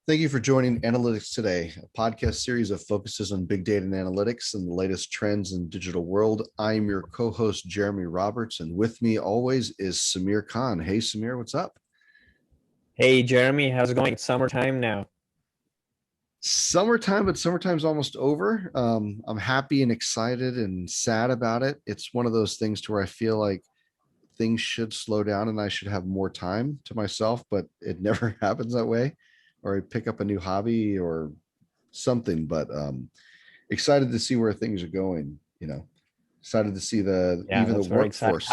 Thank you for joining Analytics Today, a podcast series that focuses on big data and analytics and the latest trends in digital world. I'm your co-host, Jeremy Roberts, and with me always is Samir Khan. Hey, Samir, what's up? Hey Jeremy, how's it going? It's summertime now. Summertime, but summertime's almost over. I'm happy and excited and sad about it. It's one of those things to where I feel like things should slow down and I should have more time to myself, but it never happens that way. Or I pick up a new hobby or something, but excited to see where things are going. Excited to see the Yeah, even the that's very exciting. workforce.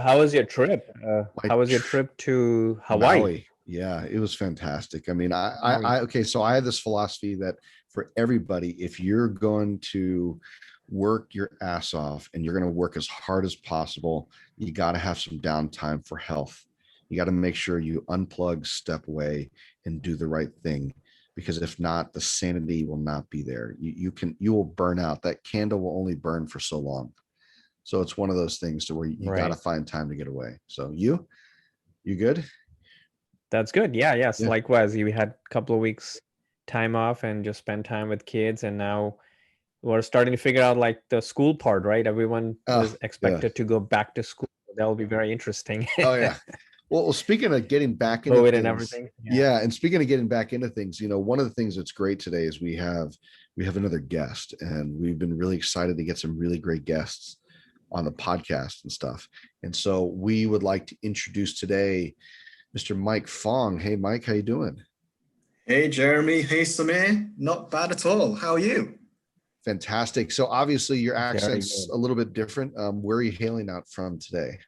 How was your trip? My How was your trip to Hawaii? Maui, yeah, it was fantastic. I mean, Maui. okay, so I have this philosophy that for everybody, if you're going to work your ass off and you're going to work as hard as possible, you got to have some downtime for health. You got to make sure you unplug, step away, and do the right thing. Because if not, the sanity will not be there. You will burn out. That candle will only burn for so long. So it's one of those things to where you got to Right. find time to get away. So you good? That's good. Yeah, yes. Yeah. Likewise, you had a couple of weeks time off and just spend time with kids, and now we're starting to figure out like the school part, right? Everyone Oh, is yeah. expected to go back to school. That'll be very interesting. Oh, yeah. Well, speaking of getting back into COVID and things, everything. Yeah. yeah, and speaking of getting back into things, one of the things that's great today is we have another guest, and we've been really excited to get some really great guests on the podcast and stuff. And so we would like to introduce today Mr. Mike Fong. Hey, Mike, how you doing? Hey Jeremy, hey Samir, not bad at all. How are you? Fantastic. So obviously your Very accent's good. a little bit different. Where are you hailing out from today?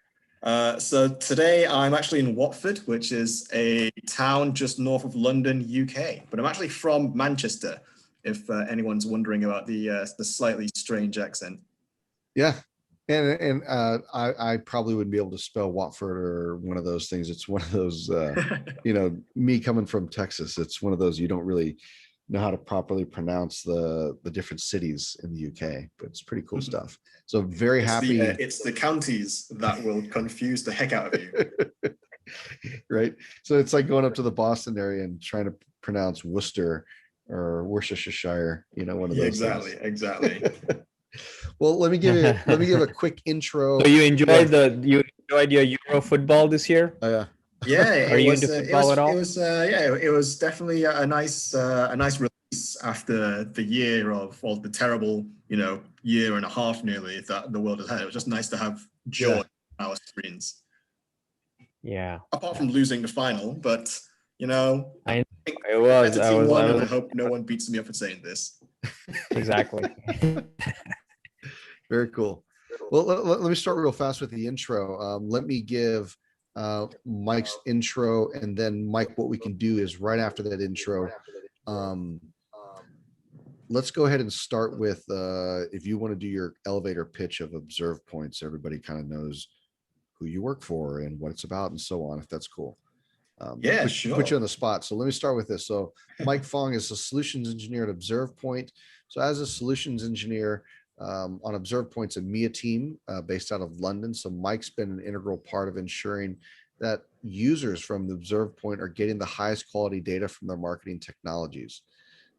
So today I'm actually in Watford, which is a town just north of London, UK. But I'm actually from Manchester, if anyone's wondering about the slightly strange accent. Yeah. And I probably wouldn't be able to spell Watford or one of those things. It's one of those me coming from Texas, it's one of those you don't really know how to properly pronounce the different cities in the UK, but it's pretty cool stuff. So very It's the happy. it's the counties that will confuse the heck out of you. Right. So it's like going up to the Boston area and trying to pronounce Worcester or Worcestershire, one of Yeah, those things. exactly. Well, let me give a quick intro. So Yeah. you enjoyed your Euro football this year? Oh, yeah. Yeah, Are it you was into uh, it football at was it all? was yeah, it was definitely a nice release after the year of all the terrible, year and a half nearly that the world has had. It was just nice to have joy Yeah. on our screens, Yeah. apart Yeah. from losing the final. But I I think I the was better I team was I won, and I was hope no one beats me up for saying this. exactly. Very cool. Well, let me start real fast with the intro. Let me give Mike's intro, and then Mike, what we can do is right after that intro, um, let's go ahead and start with if you want to do your elevator pitch of observe points, everybody kind of knows who you work for and what it's about and so on, if that's cool. Yeah, Put you sure. on the spot. So let me start with this. So Mike Fong is a solutions engineer at ObservePoint. So as a solutions engineer on ObservePoint's EMEA team based out of London. So Mike's been an integral part of ensuring that users from the ObservePoint are getting the highest quality data from their marketing technologies.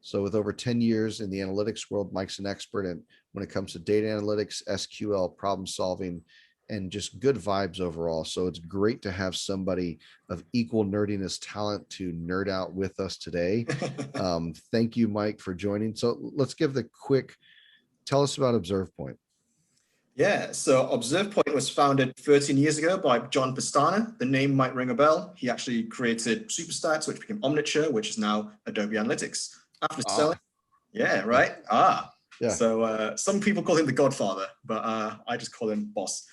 So with over 10 years in the analytics world, Mike's an expert in when it comes to data analytics, SQL, problem solving, and just good vibes overall. So it's great to have somebody of equal nerdiness talent to nerd out with us today. Thank you, Mike, for joining. So let's give the quick, tell us about ObservePoint. Yeah, so ObservePoint was founded 13 years ago by John Pastana. The name might ring a bell. He actually created Superstats, which became Omniture, which is now Adobe Analytics. After selling, Ah, yeah, yeah, right. Ah, yeah. so some people call him the Godfather, but I just call him Boss.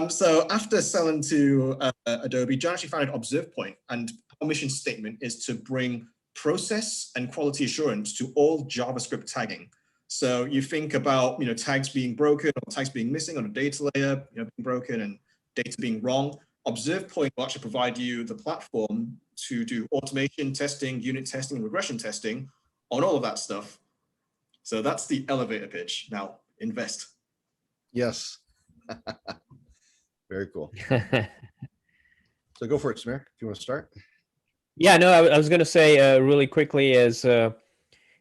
So after selling to Adobe, John actually founded ObservePoint, and our mission statement is to bring process and quality assurance to all JavaScript tagging. So you think about tags being broken or tags being missing on a data layer, being broken and data being wrong. ObservePoint will actually provide you the platform to do automation testing, unit testing, and regression testing on all of that stuff. So that's the elevator pitch. Now invest. Yes. Very cool. So go for it, Samir, if you want to start. Yeah, no, I was going to say really quickly is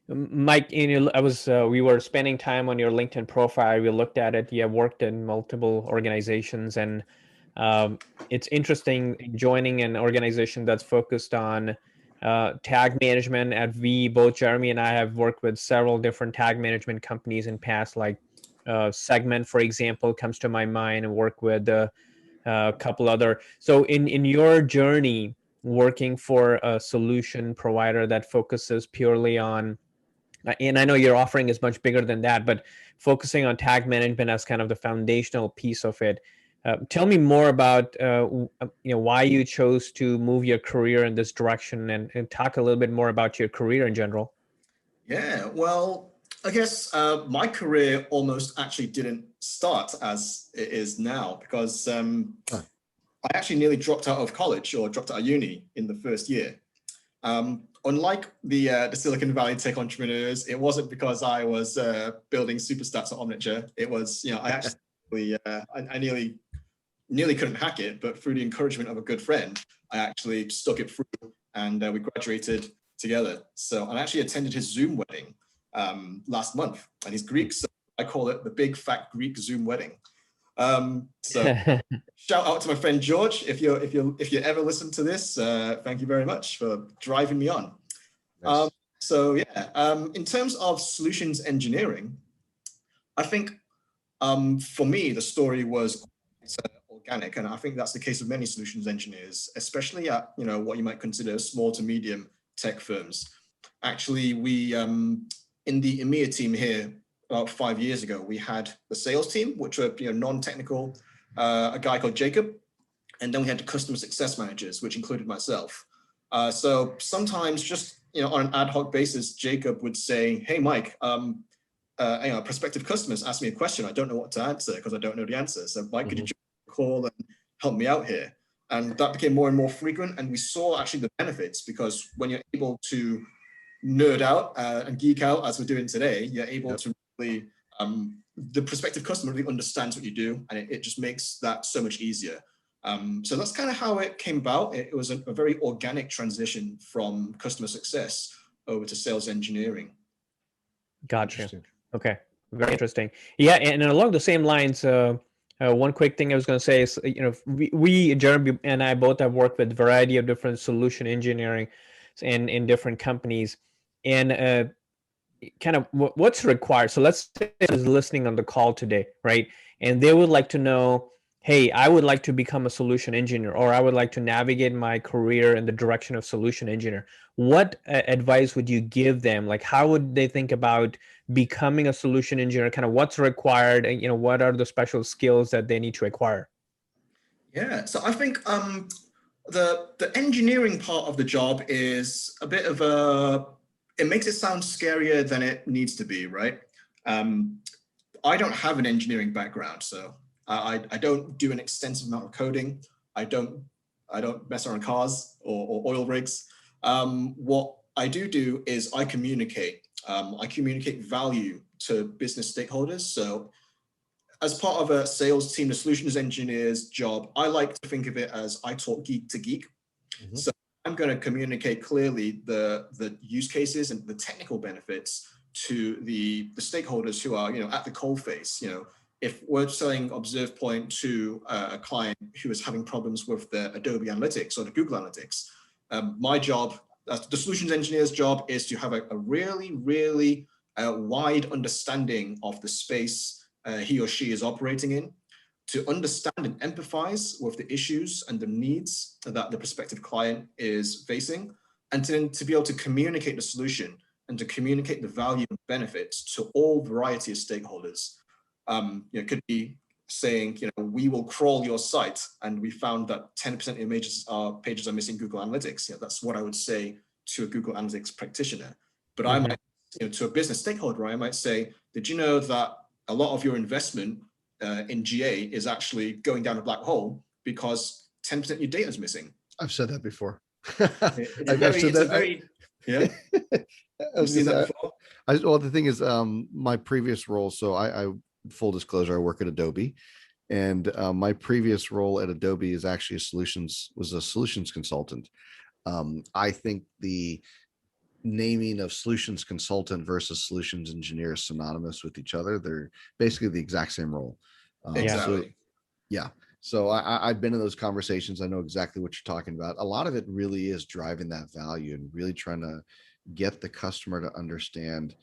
Mike, we were spending time on your LinkedIn profile. We looked at it. You have worked in multiple organizations, and it's interesting joining an organization that's focused on tag management. At both Jeremy and I have worked with several different tag management companies in past, like Segment, for example, comes to my mind, and work with a couple other. So in your journey working for a solution provider that focuses purely on, and I know your offering is much bigger than that, but focusing on tag management as kind of the foundational piece of it. Tell me more about why you chose to move your career in this direction, and talk a little bit more about your career in general. Yeah, well, I guess my career almost actually didn't start as it is now, because I actually nearly dropped out of college, or dropped out of uni in the first year. Unlike the Silicon Valley tech entrepreneurs, it wasn't because I was building superstats at Omniture. It was, I actually I nearly couldn't hack it, but through the encouragement of a good friend, I actually stuck it through, and we graduated together. So I actually attended his Zoom wedding last month, and he's Greek, so I call it the big fat Greek Zoom wedding. So shout out to my friend George. If you ever listen to this, thank you very much for driving me on. Nice. So yeah, in terms of solutions engineering, I think for me the story was organic, and I think that's the case of many solutions engineers, especially at what you might consider small to medium tech firms. Actually, we in the EMEA team here about 5 years ago, we had the sales team, which were non-technical, a guy called Jacob, and then we had the customer success managers, which included myself. So sometimes just on an ad hoc basis, Jacob would say, "Hey, Mike, prospective customers ask me a question. I don't know what to answer because I don't know the answer. So Mike, could you call and help me out here?" And that became more and more frequent, and we saw actually the benefits, because when you're able to nerd out and geek out as we're doing today, you're able to really, the prospective customer really understands what you do, and it just makes that so much easier. So that's kind of how it came about. It was a very organic transition from customer success over to sales engineering. Gotcha. Okay, very interesting. Yeah, and along the same lines, one quick thing I was going to say is, we Jeremy and I both have worked with a variety of different solution engineering in different companies, and kind of what's required. So let's say is listening on the call today, right? And they would like to know, hey, I would like to become a solution engineer, or I would like to navigate my career in the direction of solution engineer. What advice would you give them? Like, how would they think about becoming a solution engineer? Kind of what's required, and what are the special skills that they need to acquire? Yeah, so I think the engineering part of the job is a bit of it makes it sound scarier than it needs to be, right? I don't have an engineering background, so I don't do an extensive amount of coding. I don't mess around cars or oil rigs. What I do is I communicate. I communicate value to business stakeholders. So as part of a sales team, the solutions engineer's job, I like to think of it as I talk geek to geek. So I'm going to communicate clearly the use cases and the technical benefits to the stakeholders who are at the coalface. If we're selling ObservePoint to a client who is having problems with the Adobe Analytics or the Google Analytics, my job, the solutions engineer's job, is to have a really wide understanding of the space he or she is operating in, to understand and empathize with the issues and the needs that the prospective client is facing, and to be able to communicate the solution and to communicate the value and benefits to all variety of stakeholders. It could be saying, we will crawl your site, and we found that 10% of your pages are missing Google Analytics. That's what I would say to a Google Analytics practitioner. But I might, to a business stakeholder, I might say, did you know that a lot of your investment in GA is actually going down a black hole because 10% of your data is missing? I've said that before. Yeah. You've seen that before? Well, the thing is, my previous role, so I full disclosure, I work at Adobe, and my previous role at Adobe is actually was a solutions consultant. I think the naming of solutions consultant versus solutions engineer is synonymous with each other. They're basically the exact same role. Exactly. So, yeah. So I've been in those conversations. I know exactly what you're talking about. A lot of it really is driving that value and really trying to get the customer to understand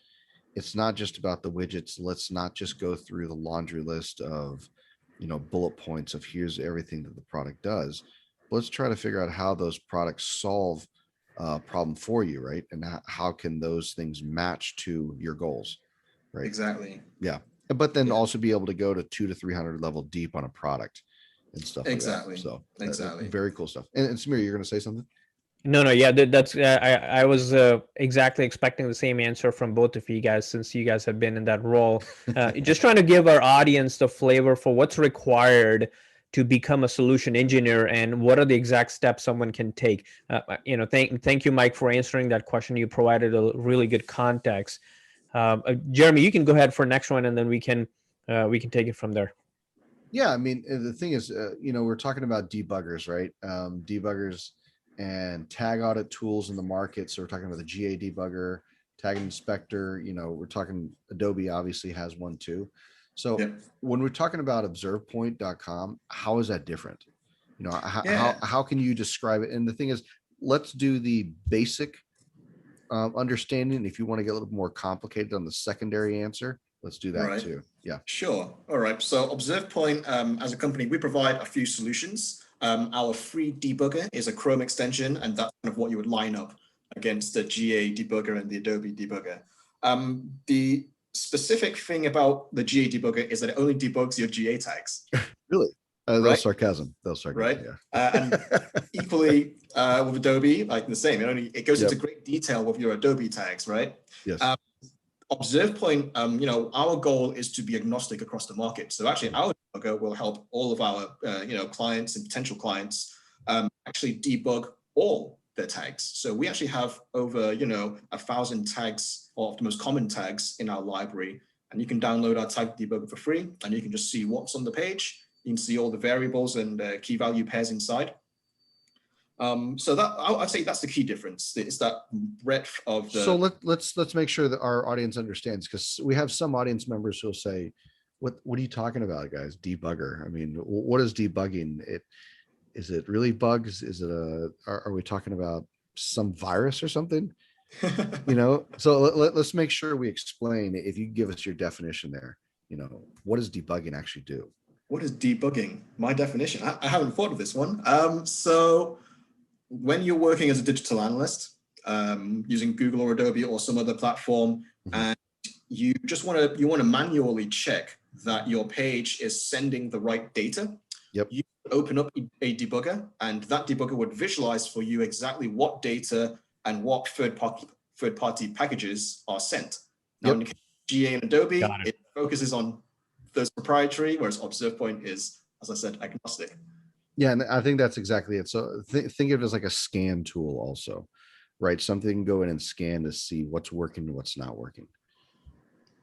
it's not just about the widgets. Let's not just go through the laundry list of, bullet points of here's everything that the product does. Let's try to figure out how those products solve a problem for you, right? And how can those things match to your goals, right? Exactly. Yeah. But then Yeah. also be able to go to 200 to 300 level deep on a product and stuff Exactly. like that. So Exactly. very cool stuff. And Samir, you're going to say something? No, yeah, that's I was exactly expecting the same answer from both of you guys, since you guys have been in that role. Just trying to give our audience the flavor for what's required to become a solution engineer and what are the exact steps someone can take. Thank you, Mike, for answering that question. You provided a really good context. Jeremy, you can go ahead for next one, and then we can take it from there. Yeah, I mean, the thing is, we're talking about debuggers, right? Debuggers and tag audit tools in the market. So we're talking about the GA debugger, Taginspector. We're talking Adobe obviously has one too. So Yep. when we're talking about ObservePoint.com, how is that different? Yeah. How can you describe it? And the thing is, let's do the basic understanding. If you want to get a little more complicated on the secondary answer, let's do that Right. too. Yeah. Sure. All right. So ObservePoint, as a company, we provide a few solutions. Our free debugger is a Chrome extension, and that's kind of what you would line up against the GA debugger and the Adobe debugger. The specific thing about the GA debugger is that it only debugs your GA tags. Really? That was Right? sarcasm. That was sarcasm. Right. Yeah. And equally with Adobe, like the same. It goes Yep. into great detail with your Adobe tags, right? Yes. ObservePoint, our goal is to be agnostic across the market. So actually, our debugger will help all of our, clients and potential clients actually debug all their tags. So we actually have over, 1,000 tags of the most common tags in our library, and you can download our tag debugger for free, and you can just see what's on the page. You can see all the variables and key value pairs inside. So that I'd say that's the key difference. It's that breadth of the. So let's make sure that our audience understands, because we have some audience members who'll say, "What are you talking about, guys? Debugger? I mean, what is debugging? Is it really bugs? Is it are we talking about some virus or something? So let's make sure we explain. If you give us your definition there, what does debugging actually do? What is debugging? My definition. I haven't thought of this one. So when you're working as a digital analyst, using Google or Adobe or some other platform, and you just want to manually check that your page is sending the right data. Yep. You open up a debugger, and that debugger would visualize for you exactly what data and what third-party packages are sent. Now, in the case of GA and Adobe, it focuses on those proprietary, whereas ObservePoint is, as I said, agnostic. Yeah, and I think that's exactly it. So think of it as like a scan tool also, right? Something you can go in and scan to see what's working and what's not working.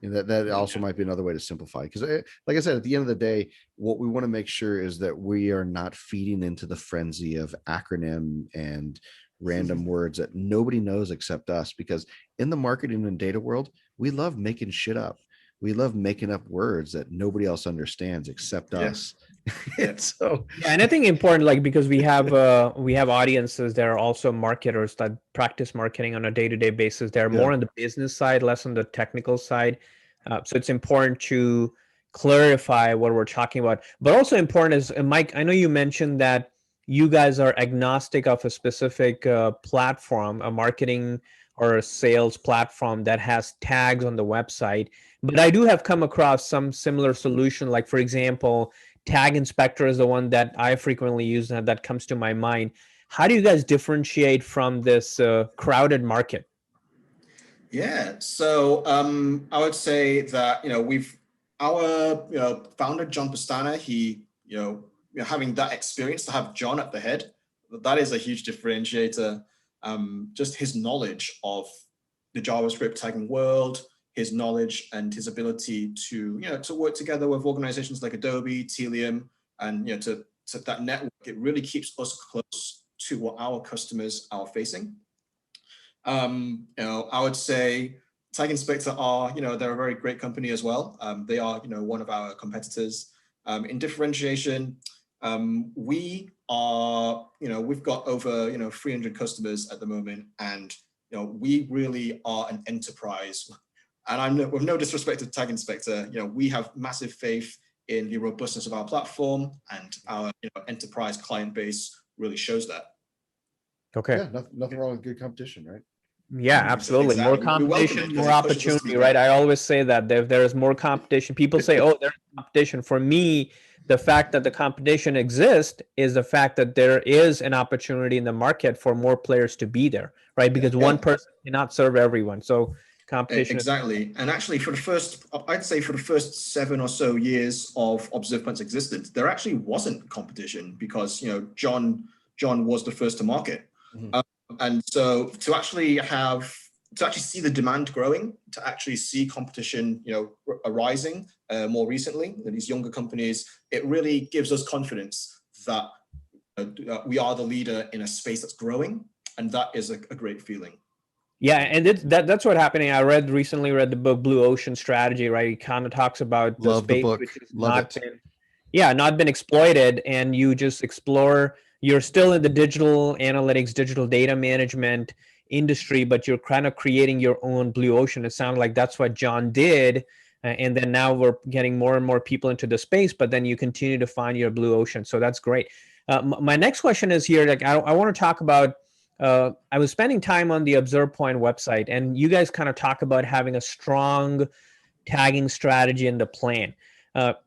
And that also might be another way to simplify, because like I said, at the end of the day, what we want to make sure is that we are not feeding into the frenzy of acronym and random words that nobody knows except us, because in the marketing and data world, we love making shit up. We love making up words that nobody else understands except us. So and I think important, like, because we have audiences that are also marketers that practice marketing on a day-to-day basis. They're more on the business side, less on the technical side. So it's important to clarify what we're talking about. But also important is, Mike, I know you mentioned that you guys are agnostic of a specific platform, a marketing or a sales platform that has tags on the website. But I do have come across some similar solution. Like, for example, Taginspector is the one that I frequently use and that comes to my mind. How do you guys differentiate from this crowded market? Yeah, so I would say that our founder John Pastana, he having that experience, to have John at the head, that is a huge differentiator. Just his knowledge of the JavaScript tagging world, his knowledge and his ability to work together with organizations like Adobe, Telium, and to that network. It really keeps us close to what our customers are facing. I would say Taginspector are, they're a very great company as well. They are, one of our competitors. In differentiation, we are, we've got over, 300 customers at the moment, and, we really are an enterprise. And with no disrespect to Taginspector, we have massive faith in the robustness of our platform, and our enterprise client base really shows that. Okay. Yeah, nothing wrong with good competition, right? Yeah, absolutely. Exactly. More competition, more it pushes us to opportunity, be right? better. I always say that if there is more competition, people say, oh, there's competition. For me, the fact that the competition exists is the fact that there is an opportunity in the market for more players to be there, right? Because one person cannot serve everyone. So competition. Exactly. And actually I'd say for the first 7 or so years of ObservePoint's existence, there actually wasn't competition because, John was the first to market. Mm-hmm. And so to actually see the demand growing, to actually see competition, arising more recently in these younger companies, it really gives us confidence that we are the leader in a space that's growing. And that is a great feeling. Yeah, and that's what happening. I recently read the book Blue Ocean Strategy, right? It kind of talks about the space which is not been exploited, and you just explore. You're still in the digital analytics, digital data management industry, but you're kind of creating your own blue ocean. It sounded like that's what John did, and then now we're getting more and more people into the space, but then you continue to find your blue ocean. So that's great. My next question is here. Like, I want to talk about. I was spending time on the ObservePoint website, and you guys kind of talk about having a strong tagging strategy and the plan.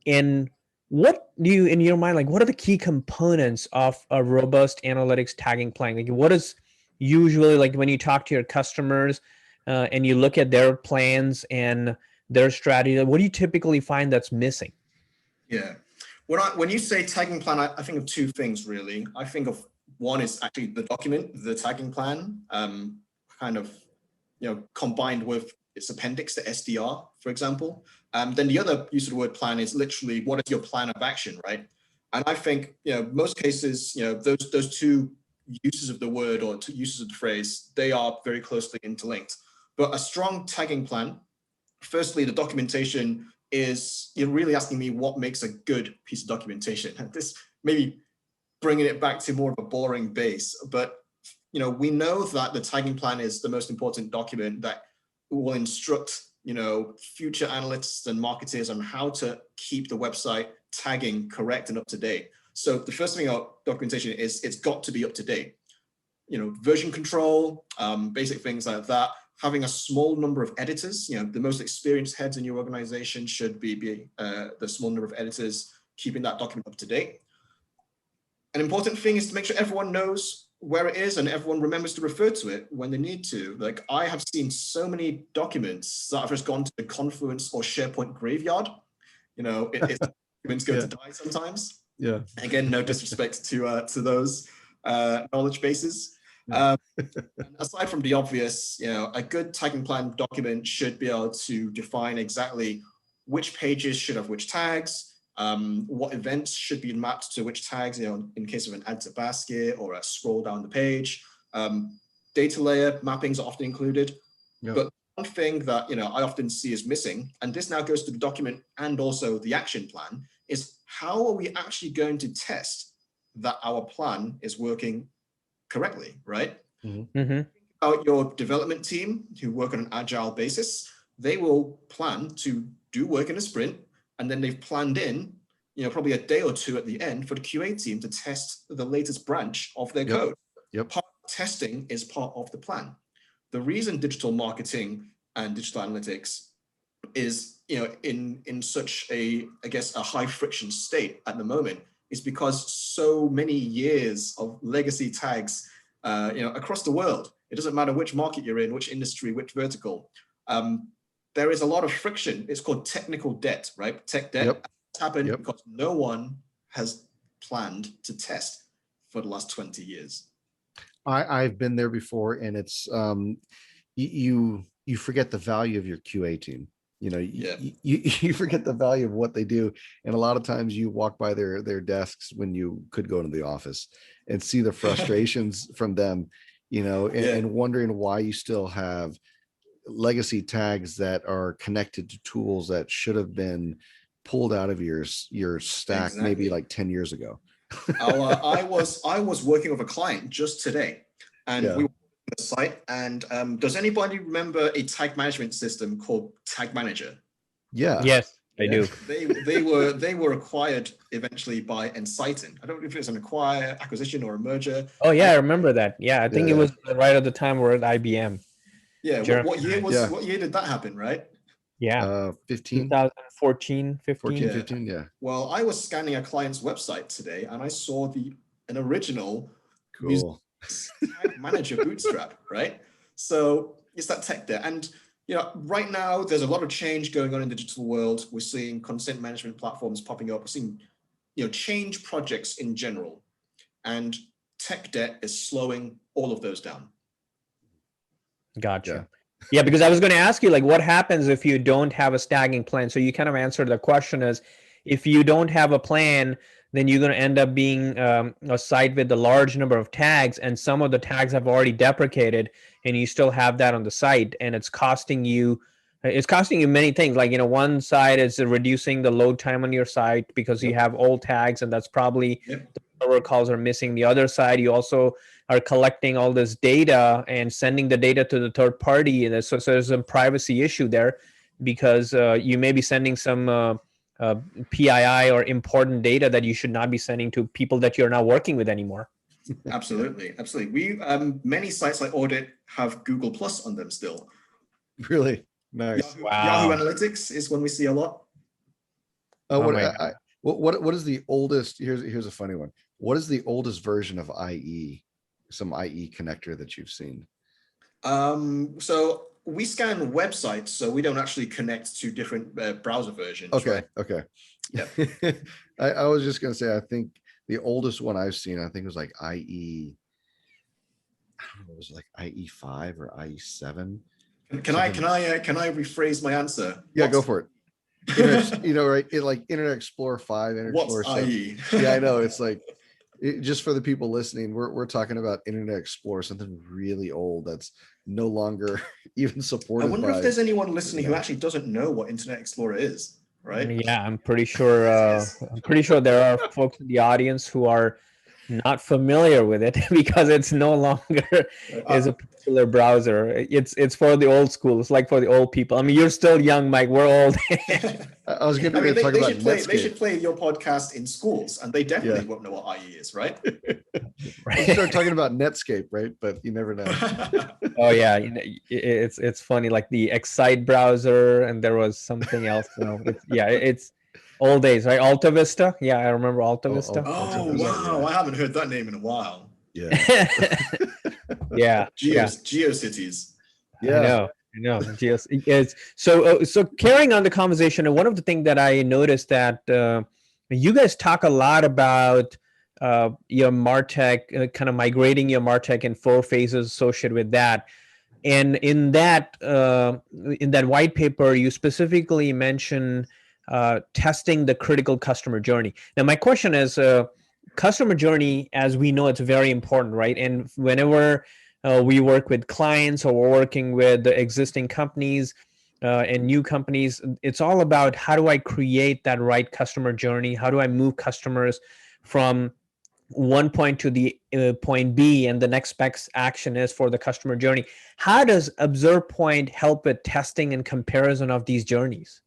And what do you, in your mind, like, what are the key components of a robust analytics tagging plan? Like, what is usually, like, when you talk to your customers and you look at their plans and their strategy, what do you typically find that's missing? Yeah. When you say tagging plan, I think of two things, really. I think of one is actually the document, the tagging plan, kind of, combined with its appendix, the SDR, for example. Then the other use of the word plan is literally, what is your plan of action, right? And I think, most cases, those two uses of the word or two uses of the phrase, they are very closely interlinked. But a strong tagging plan, firstly, the documentation is, you're really asking me what makes a good piece of documentation. This maybe bringing it back to more of a boring base, but we know that the tagging plan is the most important document that will instruct future analysts and marketers on how to keep the website tagging correct and up to date. So the first thing about documentation is it's got to be up to date. Version control, basic things like that. Having a small number of editors, the most experienced heads in your organization should be the small number of editors keeping that document up to date. An important thing is to make sure everyone knows where it is and everyone remembers to refer to it when they need to. Like, I have seen so many documents that have just gone to the Confluence or SharePoint graveyard. Documents go to die sometimes. Yeah. Again, no disrespect to those knowledge bases. Aside from the obvious, a good tagging plan document should be able to define exactly which pages should have which tags, what events should be mapped to which tags, in case of an add to basket or a scroll down the page. Data layer mappings are often included. Yep. But one thing that I often see is missing, and this now goes to the document and also the action plan, is how are we actually going to test that our plan is working correctly, right? Mm-hmm. Mm-hmm. About your development team who work on an agile basis, they will plan to do work in a sprint, and then they've planned in, probably a day or two at the end for the QA team to test the latest branch of their code. Yep. Part of testing is part of the plan. The reason digital marketing and digital analytics is, in such a high friction state at the moment is because so many years of legacy tags, across the world, it doesn't matter which market you're in, which industry, which vertical, there is a lot of friction. It's called technical debt, right? Tech debt. Yep. It's happened because no one has planned to test for the last 20 years. I've been there before, and it's you forget the value of your QA team. You know, Yeah. you forget the value of what they do. And a lot of times you walk by their desks when you could go into the office and see the frustrations from them, you know, and wondering why you still have legacy tags that are connected to tools that should have been pulled out of your stack maybe like 10 years ago. I was working with a client just today, and we were on the site. And does anybody remember a tag management system called Tag Manager? Yeah. Yes, I do. They were acquired eventually by Ensighten. I don't know if it was an acquisition or a merger. Oh yeah, I remember that. Yeah, I think it was right at the time we're at IBM. Yeah. What year did that happen? Right. Yeah. 15. 2014, 15. 14, 15. Yeah. Well, I was scanning a client's website today, and I saw an original Tag Manager bootstrap. Right. So it's that tech there. And you know, right now there's a lot of change going on in the digital world. We're seeing content management platforms popping up. We're seeing, you know, change projects in general, and tech debt is slowing all of those down. Gotcha. Yeah, because I was going to ask you, like, what happens if you don't have a stacking plan? So you kind of answered the question is, if you don't have a plan, then you're going to end up being a site with a large number of tags, and some of the tags have already deprecated, and you still have that on the site, and it's costing you many things. Like, you know, one side is reducing the load time on your site because you have old tags, and that's probably the server calls are missing. The other side, you also are collecting all this data and sending the data to the third party, and so there's a privacy issue there because you may be sending some PII or important data that you should not be sending to people that you're not working with anymore. Absolutely. We many sites like Audit have Google Plus on them still. Really nice. Yahoo Analytics is one we see a lot. What is the oldest? Here's a funny one. What is the oldest version of IE? Some IE connector that you've seen? So we scan websites, so we don't actually connect to different browser versions. Okay. Right? Okay. Yeah. I was just gonna say, I think the oldest one I've seen, I think it was like IE. I don't know, it was like IE5 or IE7. Can I rephrase my answer? Yeah, go for it. You know, right? Like Internet Explorer 5, Internet Explorer 7. IE? Yeah, I know. It's like, just for the people listening, we're talking about Internet Explorer, something really old that's no longer even supported. I wonder if there's anyone listening who actually doesn't know what Internet Explorer is, right? Yeah, I'm pretty sure there are folks in the audience who are not familiar with it because it's no longer is a popular browser. It's for the old school. It's like for the old people. I mean, you're still young, Mike. We're old. I was going to talk about Netscape. They should play your podcast in schools, and they definitely won't know what IE is, right? You start talking about Netscape, right? But you never know. Oh yeah, it's funny. Like the Excite browser, and there was something else. It's old days, right? Alta Vista. Yeah, I remember Alta Vista. Oh wow, I haven't heard that name in a while. Yeah. Yeah. GeoCities. Yeah. I know. Yes. So carrying on the conversation, and one of the things that I noticed that you guys talk a lot about your MarTech, kind of migrating your MarTech and 4 phases associated with that. And in that white paper, you specifically mention testing the critical customer journey. Now, my question is, customer journey, as we know, it's very important, right? And whenever we work with clients or we're working with the existing companies and new companies, it's all about how do I create that right customer journey? How do I move customers from one point to the point B, and the next best action is for the customer journey? How does ObservePoint help with testing and comparison of these journeys?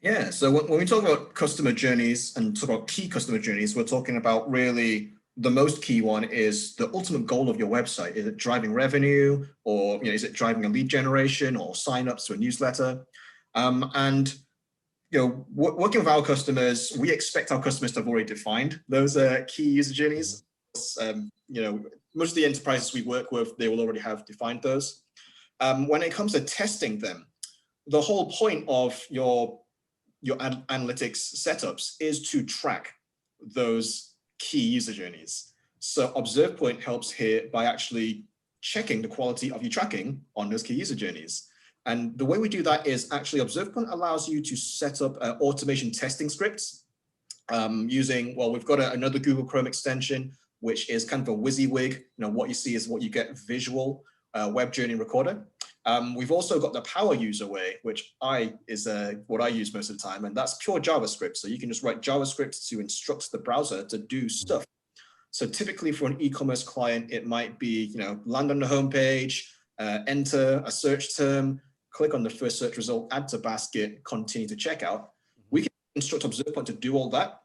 Yeah, so when we talk about customer journeys and talk about key customer journeys, we're talking about really the most key one is the ultimate goal of your website. Is it driving revenue, or is it driving a lead generation or signups to a newsletter? And working with our customers, we expect our customers to have already defined those key user journeys. Most of the enterprises we work with, they will already have defined those. When it comes to testing them, the whole point of your analytics setups is to track those key user journeys. So ObservePoint helps here by actually checking the quality of your tracking on those key user journeys. And the way we do that is actually ObservePoint allows you to set up automation testing scripts using, well, we've got another Google Chrome extension, which is kind of a WYSIWYG. What you see is what you get visual web journey recorder. We've also got the power user way, which is what I use most of the time, and that's pure JavaScript. So you can just write JavaScript to instruct the browser to do stuff. So typically for an e-commerce client, it might be, land on the homepage, enter a search term, click on the first search result, add to basket, continue to checkout. We can instruct ObservePoint to do all that.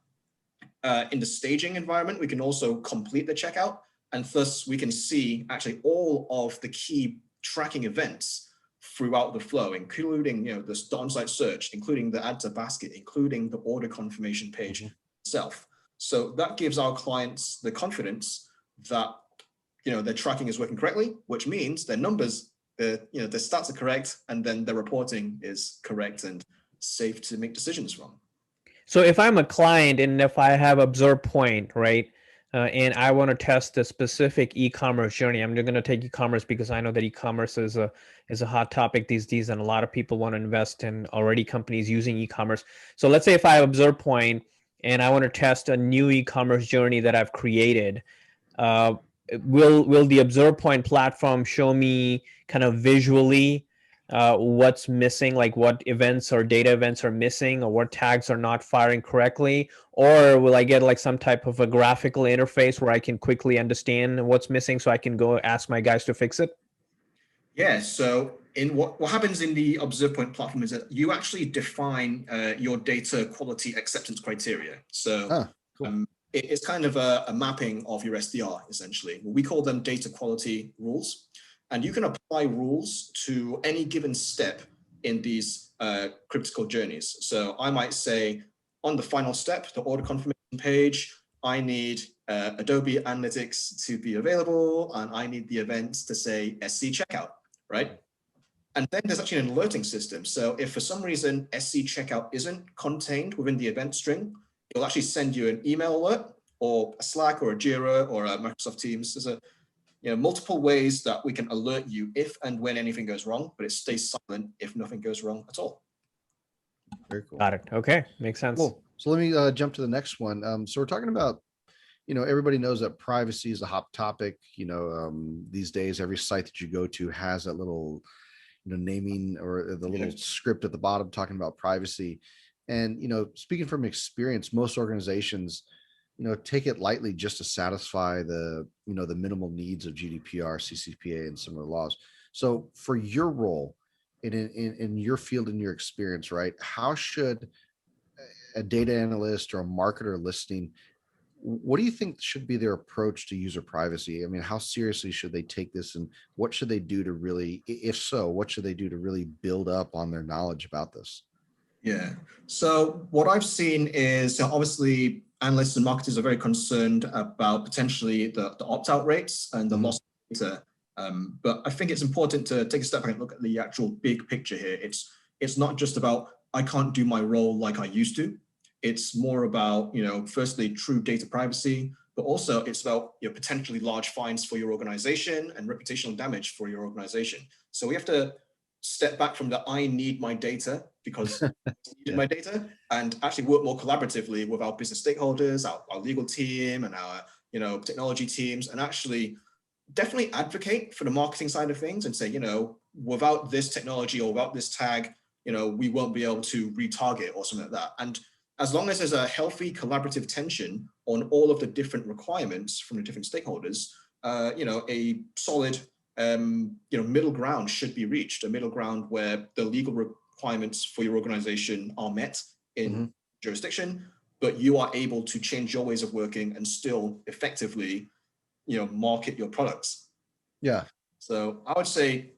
In the staging environment, we can also complete the checkout, and thus we can see actually all of the key tracking events throughout the flow, including the on-site search, including the add to basket, including the order confirmation page itself. So that gives our clients the confidence that their tracking is working correctly, which means their numbers, their stats are correct, and then their reporting is correct and safe to make decisions from. So if I'm a client and if I have ObservePoint, right, and I want to test a specific e-commerce journey, I'm going to take e-commerce because I know that e-commerce is a hot topic these days, and a lot of people want to invest in already companies using e-commerce. So let's say if I have ObservePoint and I want to test a new e-commerce journey that I've created, will the ObservePoint platform show me kind of visually what's missing, like what events or data events are missing, or what tags are not firing correctly? Or will I get like some type of a graphical interface where I can quickly understand what's missing so I can go ask my guys to fix it? Yeah, so in what happens in the ObservePoint platform is that you actually define your data quality acceptance criteria. So cool. It's kind of a mapping of your SDR, essentially. We call them data quality rules. And you can apply rules to any given step in these critical journeys. So I might say on the final step, the order confirmation page, I need Adobe Analytics to be available, and I need the events to say SC checkout, right? And then there's actually an alerting system. So if for some reason SC checkout isn't contained within the event string, it'll actually send you an email alert or a Slack or a Jira or a Microsoft Teams. There's multiple ways that we can alert you if and when anything goes wrong, but it stays silent if nothing goes wrong at all. Very cool. Got it. Okay, makes sense. Cool. So let me jump to the next one. So we're talking about, everybody knows that privacy is a hot topic. These days, every site that you go to has that little, naming or the little script at the bottom talking about privacy. And, speaking from experience, most organizations, take it lightly just to satisfy the minimal needs of GDPR, CCPA, and similar laws. So for your role in your field, in your experience, right, how should a data analyst or a marketer listening, what do you think should be their approach to user privacy? I mean, how seriously should they take this, and what should they do to really, if so, what should they do to really build up on their knowledge about this? Yeah. So what I've seen is obviously analysts and marketers are very concerned about potentially the opt-out rates and the loss of data. But I think it's important to take a step back and look at the actual big picture here. It's not just about, I can't do my role like I used to. It's more about, firstly, true data privacy, but also it's about potentially large fines for your organization and reputational damage for your organization. So we have to step back from the I need my data because I need my data, and actually work more collaboratively with our business stakeholders, our legal team, and our technology teams, and actually definitely advocate for the marketing side of things and say, without this technology or without this tag, we won't be able to retarget or something like that. And as long as there's a healthy collaborative tension on all of the different requirements from the different stakeholders, a solid middle ground should be reached, a middle ground where the legal requirements for your organization are met in jurisdiction, but you are able to change your ways of working and still effectively, market your products. Yeah. So I would say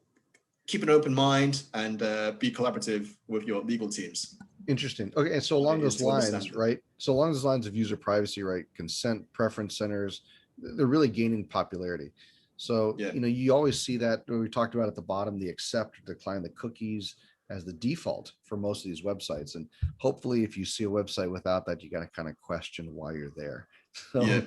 keep an open mind and be collaborative with your legal teams. Interesting. Okay. And so along those lines, right? So along those lines of user privacy, right? Consent preference centers, they're really gaining popularity. So, you always see that we talked about at the bottom, the accept or decline the cookies as the default for most of these websites. And hopefully if you see a website without that, you got to kind of question why you're there. So,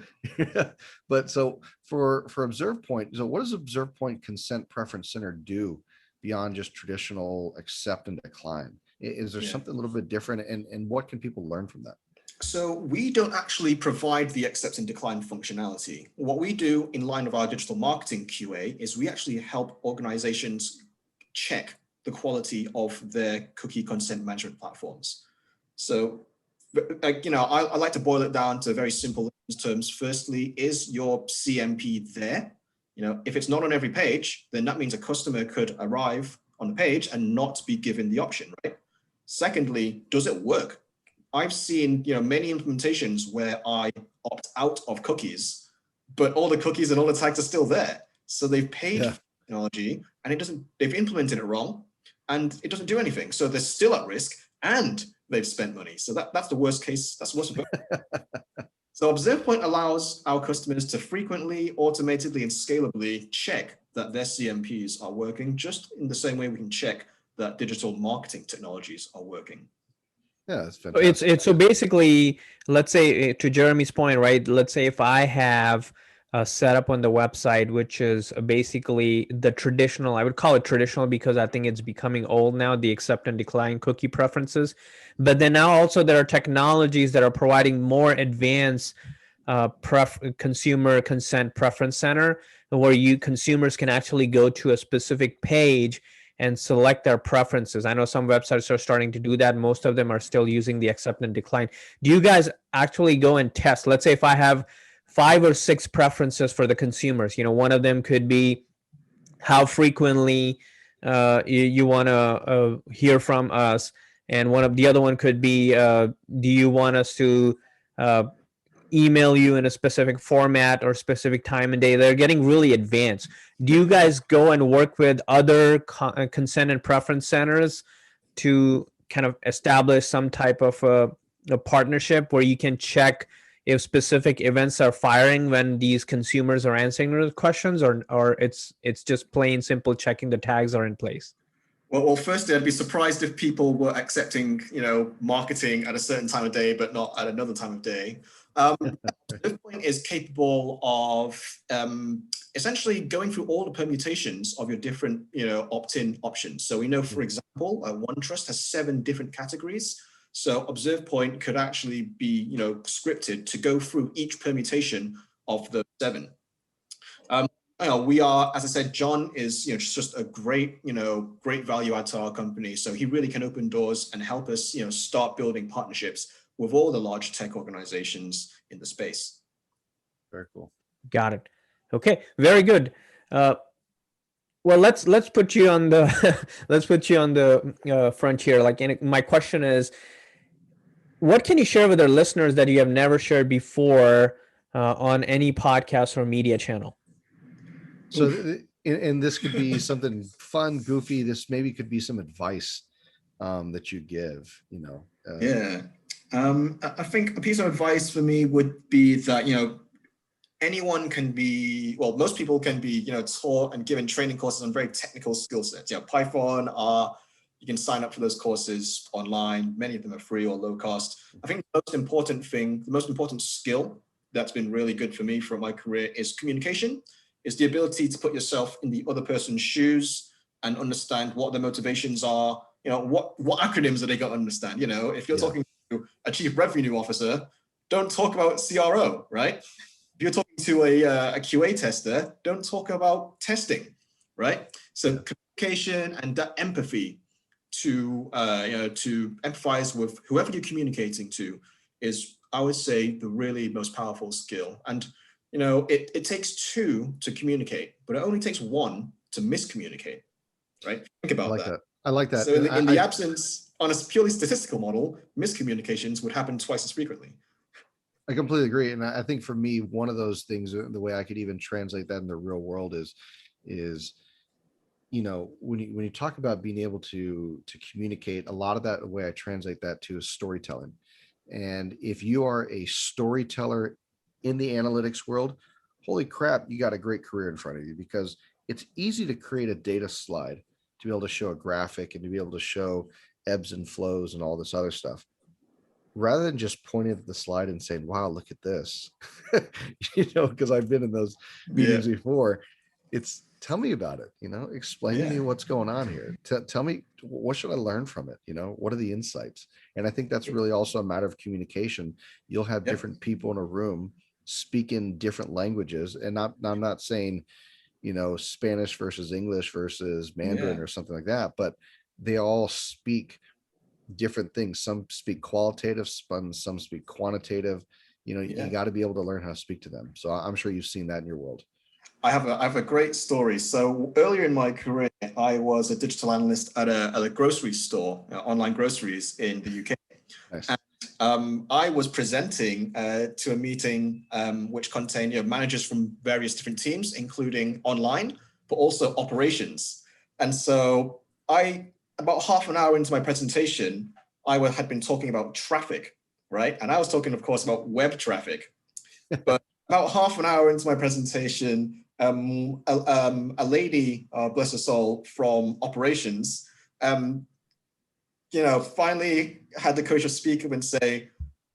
but so for ObservePoint, so what does ObservePoint Consent Preference Center do beyond just traditional accept and decline? Is there something a little bit different, and what can people learn from that? So we don't actually provide the accept and decline functionality. What we do in line with our digital marketing QA is we actually help organizations check the quality of their cookie consent management platforms. So, I like to boil it down to very simple terms. Firstly, is your CMP there? If it's not on every page, then that means a customer could arrive on the page and not be given the option, right? Secondly, does it work? I've seen, many implementations where I opt out of cookies, but all the cookies and all the tags are still there. So they've paid for technology and they've implemented it wrong and it doesn't do anything. So they're still at risk and they've spent money. So that's the worst case. That's the worst. So ObservePoint allows our customers to frequently, automatically, and scalably check that their CMPs are working, just in the same way we can check that digital marketing technologies are working. Yeah, it's fantastic. It's so basically, let's say, to Jeremy's point, right? Let's say if I have a setup on the website, which is basically the traditional, I would call it traditional because I think it's becoming old now, the accept and decline cookie preferences. But then now also there are technologies that are providing more advanced consumer consent preference center, where consumers can actually go to a specific page and select their preferences. I know some websites are starting to do that. Most of them are still using the accept and decline. Do you guys actually go and test? Let's say if I have 5 or 6 preferences for the consumers, one of them could be how frequently you want to hear from us. And the other one could be, do you want us to email you in a specific format or specific time and day? They're getting really advanced. Do you guys go and work with other consent and preference centers to kind of establish some type of a partnership where you can check if specific events are firing when these consumers are answering those questions, or it's just plain simple checking the tags are in place? Well, firstly, I'd be surprised if people were accepting, marketing at a certain time of day, but not at another time of day. ObservePoint is capable of essentially going through all the permutations of your different, opt-in options. So we know, for example, OneTrust has 7 different categories. So ObservePoint could actually be, scripted to go through each permutation of the 7. We are, as I said, John is, just a great, great value add to our company. So he really can open doors and help us, start building partnerships with all the large tech organizations in the space. Very cool. Got it. Okay, very good. Well, let's put you on the let's put you on the frontier. My question is, what can you share with our listeners that you have never shared before on any podcast or media channel? So, and this could be something fun, goofy. This maybe could be some advice that you give. I think a piece of advice for me would be that, anyone can be, well, most people can be, taught and given training courses on very technical skill sets. Python, R, you can sign up for those courses online. Many of them are free or low cost. I think the most important skill that's been really good for me for my career is communication, is the ability to put yourself in the other person's shoes and understand what their motivations are. What acronyms are they going to understand? If you're talking to a chief revenue officer, don't talk about CRO, right? If you're talking to a QA tester, don't talk about testing, right? So communication and that empathy to empathize with whoever you're communicating to is, I would say, the really most powerful skill. And it takes 2 to communicate, but it only takes 1 to miscommunicate, right? Think about that. I like that. So in the absence, on a purely statistical model, miscommunications would happen twice as frequently. I completely agree. And I think for me, one of those things, the way I could even translate that in the real world is, when you talk about being able to communicate, a lot of that, the way I translate that to is storytelling. And if you are a storyteller in the analytics world, holy crap, you got a great career in front of you, because it's easy to create a data slide to be able to show a graphic and to be able to show ebbs and flows and all this other stuff, rather than just pointing at the slide and saying, wow, look at this, because I've been in those meetings before. It's tell me about it, explain to me what's going on here. Tell me, what should I learn from it? What are the insights? And I think that's really also a matter of communication. You'll have different people in a room speaking different languages, and I'm not saying, Spanish versus English versus Mandarin or something like that, but they all speak different things. Some speak qualitative, some speak quantitative. You got to be able to learn how to speak to them. So I'm sure you've seen that in your world. I have a great story. So earlier in my career, I was a digital analyst at a grocery store, online groceries in the UK. Nice. And I was presenting to a meeting which contained managers from various different teams, including online, but also operations. And so about half an hour into my presentation, I had been talking about traffic, right? And I was talking, of course, about web traffic. But about half an hour into my presentation, a lady, bless her soul, from operations, finally had the courage to speak up and say,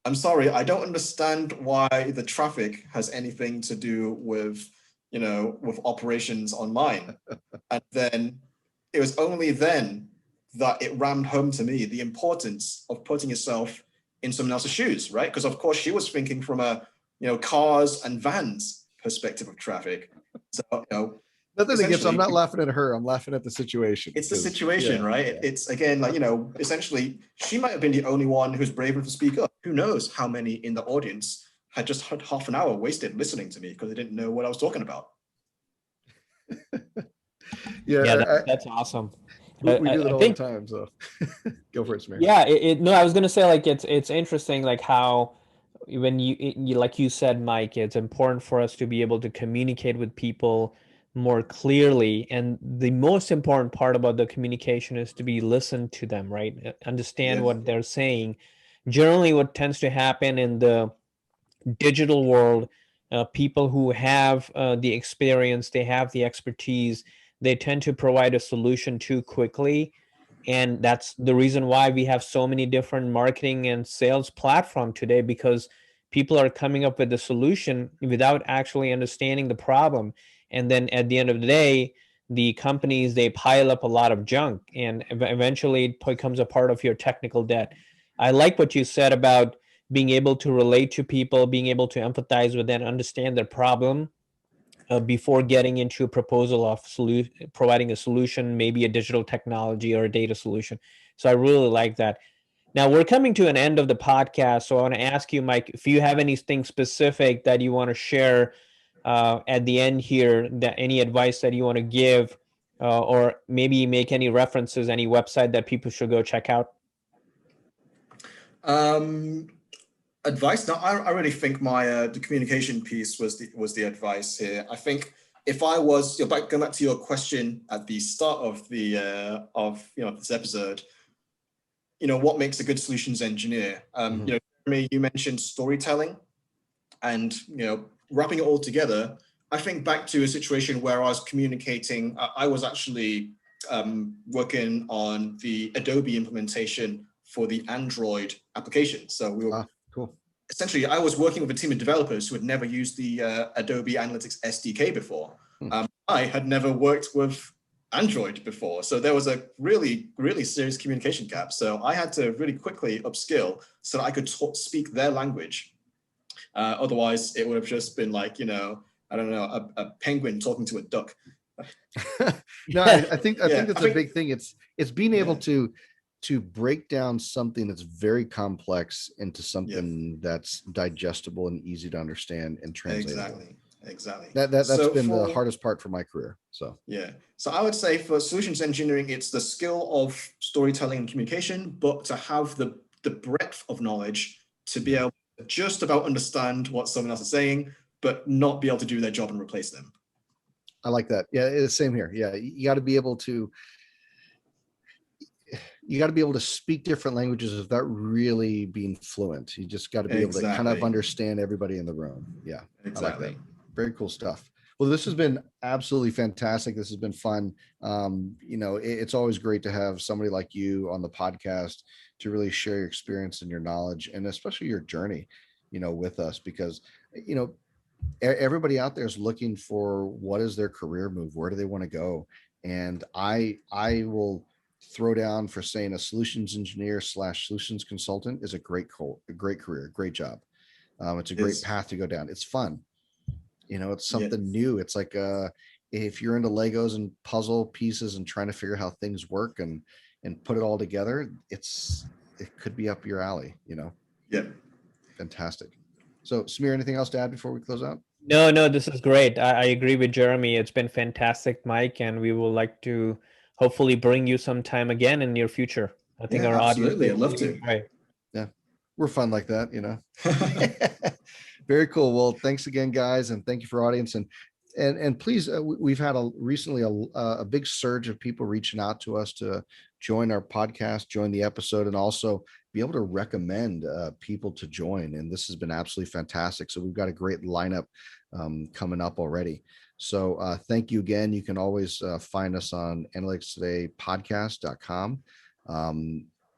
"I'm sorry, I don't understand why the traffic has anything to do with, with operations online." And then it was only then that it rammed home to me the importance of putting yourself in someone else's shoes, right? Because of course she was thinking from a, cars and vans perspective of traffic. So, nothing against, I'm not laughing at her, I'm laughing at the situation. It's the situation, right? Yeah. It's again, like, essentially she might have been the only one who's brave enough to speak up. Who knows how many in the audience had just had half an hour wasted listening to me because they didn't know what I was talking about. That's awesome. We do that all the time, so go for it, Samir. Yeah, no, I was gonna say, like, it's interesting, like how when you like you said, Mike, it's important for us to be able to communicate with people more clearly, and the most important part about the communication is to be listened to them, right? Understand what they're saying. Generally, what tends to happen in the digital world, people who have the experience, they have the expertise, they tend to provide a solution too quickly. And that's the reason why we have so many different marketing and sales platforms today, because people are coming up with a solution without actually understanding the problem. And then at the end of the day, the companies, they pile up a lot of junk, and eventually it becomes a part of your technical debt. I like what you said about being able to relate to people, being able to empathize with them, understand their problem, before getting into a proposal of providing a solution, maybe a digital technology or a data solution. So I really like that. Now we're coming to an end of the podcast. So I want to ask you, Mike, if you have anything specific that you want to share at the end here, that any advice that you want to give, or maybe make any references, any website that people should go check out. Advice? No, I really think my the communication piece was the advice here. I think if I was going back to your question at the start of the this episode, what makes a good solutions engineer? Jeremy, you mentioned storytelling, and wrapping it all together. I think back to a situation where I was communicating. I was actually working on the Adobe implementation for the Android application. So we were cool. Essentially, I was working with a team of developers who had never used the Adobe Analytics SDK before. I had never worked with Android before. So there was a really, really serious communication gap. So I had to really quickly upskill so that I could speak their language. Otherwise, it would have just been like, I don't know, a penguin talking to a duck. No, I think that's a big thing. It's being able to break down something that's very complex into something that's digestible and easy to understand and translate. Exactly. That's been the hardest part for my career. So I would say for solutions engineering, it's the skill of storytelling and communication, but to have the breadth of knowledge to be able to just about understand what someone else is saying, but not be able to do their job and replace them. I like that. Yeah, it's the same here. Yeah, you got to be able to speak different languages without really being fluent. You just got to be able to kind of understand everybody in the room. Yeah, exactly. I like that. Very cool stuff. Well, this has been absolutely fantastic. This has been fun. It's always great to have somebody like you on the podcast to really share your experience and your knowledge, and especially your journey, with us, because, everybody out there is looking for what is their career move, where do they want to go, and I will throw down for saying a solutions engineer / solutions consultant is a great career, great job. It's a great path to go down. It's fun, it's something new. It's like if you're into Legos and puzzle pieces and trying to figure out how things work and put it all together, it could be up your alley. Yeah. Fantastic. So Samir, anything else to add before we close out? No, this is great. I agree with Jeremy. It's been fantastic, Mike, and we would like to hopefully bring you some time again in near future. I think our absolutely. audience. I'd love to. Right. Yeah, we're fun like that, Very cool. Well, thanks again, guys, and thank you for audience. And please, we've had recently a big surge of people reaching out to us to join our podcast, join the episode, and also be able to recommend people to join. And this has been absolutely fantastic. So we've got a great lineup coming up already. So thank you again. You can always find us on analyticstodaypodcast.com.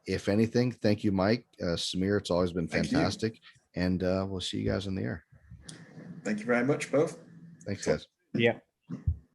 If anything, thank you, Mike. Samir, it's always been fantastic. And we'll see you guys in the air. Thank you very much, both. Thanks, guys. Yeah.